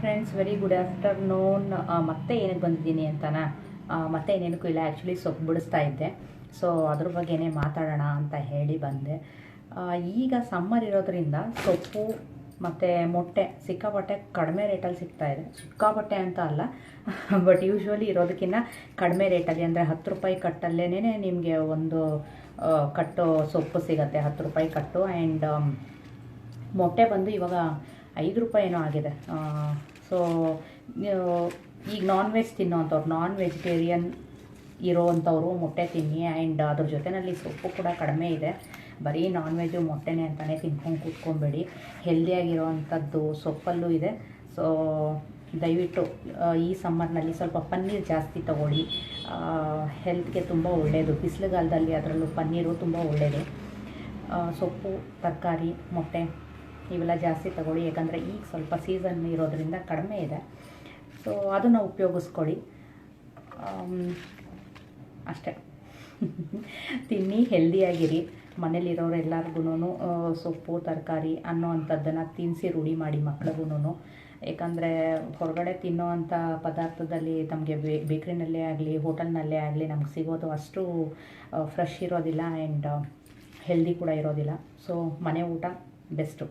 Friends, very good afternoon. ಮತ್ತೆ ಏನಕ್ಕೆ ಬಂದಿದ್ದೀನಿ ಅಂತನಾ, ಮತ್ತೆ ಏನೇನಕ್ಕೂ ಇಲ್ಲ. ಆ್ಯಕ್ಚುಲಿ ಸೊಪ್ಪು ಬಿಡಿಸ್ತಾ ಇದ್ದೆ, ಸೊ ಅದ್ರ ಬಗ್ಗೆನೇ ಮಾತಾಡೋಣ ಅಂತ ಹೇಳಿ ಬಂದೆ. ಈಗ ಸಮ್ಮರ್ ಇರೋದ್ರಿಂದ ಸೊಪ್ಪು ಮತ್ತು ಮೊಟ್ಟೆ ಸಿಕ್ಕಾಪಟ್ಟೆ ಕಡಿಮೆ ರೇಟಲ್ಲಿ ಸಿಗ್ತಾಯಿದೆ. ಸಿಕ್ಕಾಪಟ್ಟೆ ಅಂತ ಅಲ್ಲ, ಬಟ್ ಯೂಶ್ವಲಿ ಇರೋದಕ್ಕಿಂತ ಕಡಿಮೆ ರೇಟಲ್ಲಿ, ಅಂದರೆ 10 ರೂಪಾಯಿ ಕಟ್ಟಲ್ಲೇ ನಿಮಗೆ ಒಂದು ಕಟ್ಟು ಸೊಪ್ಪು ಸಿಗುತ್ತೆ. 10 ರೂಪಾಯಿ ಕಟ್ಟು. ಆ್ಯಂಡ್ ಮೊಟ್ಟೆ ಬಂದು ಇವಾಗ 5 ರೂಪಾಯಿ ಏನೋ ಆಗಿದೆ. ಸೊ ಈಗ ನಾನ್ ವೆಜ್ ತಿನ್ನೋವಂಥವ್ರು, ನಾನ್ ವೆಜಿಟೇರಿಯನ್ ಇರೋವಂಥವ್ರು ಮೊಟ್ಟೆ ತಿನ್ನಿ. ಆ್ಯಂಡ್ ಅದ್ರ ಜೊತೆಯಲ್ಲಿ ಸೊಪ್ಪು ಕೂಡ ಕಡಿಮೆ ಇದೆ. ಬರೀ ನಾನ್ ವೆಜ್ಜು ಮೊಟ್ಟೆನೇ ಅಂತಲೇ ತಿನ್ಕೊಂಡು ಕೂತ್ಕೊಬೇಡಿ. ಹೆಲ್ದಿಯಾಗಿರೋವಂಥದ್ದು ಸೊಪ್ಪಲ್ಲೂ ಇದೆ. ಸೊ ದಯವಿಟ್ಟು ಈ ಸಮ್ಮರ್ನಲ್ಲಿ ಸ್ವಲ್ಪ ಪನ್ನೀರ್ ಜಾಸ್ತಿ ತಗೊಳ್ಳಿ. ಹೆಲ್ತ್ಗೆ ತುಂಬ ಒಳ್ಳೆಯದು. ಬಿಸಿಲುಗಾಲದಲ್ಲಿ ಅದರಲ್ಲೂ ಪನ್ನೀರು ತುಂಬ ಒಳ್ಳೆಯದು. ಸೊಪ್ಪು, ತರಕಾರಿ, ಮೊಟ್ಟೆ ಇವೆಲ್ಲ ಜಾಸ್ತಿ ತಗೊಳ್ಳಿ. ಯಾಕಂದರೆ ಈಗ ಸ್ವಲ್ಪ ಸೀಸನ್ ಇರೋದ್ರಿಂದ ಕಡಿಮೆ ಇದೆ. ಸೊ ಅದನ್ನು ಉಪಯೋಗಿಸ್ಕೊಳ್ಳಿ ಅಷ್ಟೇ. ತಿನ್ನಿ, ಹೆಲ್ದಿಯಾಗಿರಿ. ಮನೇಲಿರೋರು ಎಲ್ಲರಿಗೂ ಸೊಪ್ಪು, ತರಕಾರಿ ಅನ್ನೋವಂಥದ್ದನ್ನು ತಿನ್ನಿಸಿ ರೂಢಿ ಮಾಡಿ ಮಕ್ಳಿಗೂ. ಏಕೆಂದರೆ ಹೊರಗಡೆ ತಿನ್ನೋವಂಥ ಪದಾರ್ಥದಲ್ಲಿ ನಮಗೆ ಬೇಕ್ರಿನಲ್ಲೇ ಆಗಲಿ, ಹೋಟೆಲ್ನಲ್ಲೇ ಆಗಲಿ ನಮ್ಗೆ ಸಿಗೋದು ಅಷ್ಟು ಫ್ರೆಶ್ ಇರೋದಿಲ್ಲ. ಆ್ಯಂಡ್ ಹೆಲ್ದಿ ಕೂಡ ಇರೋದಿಲ್ಲ. ಸೊ ಮನೆ ಊಟ ಬೆಸ್ಟು.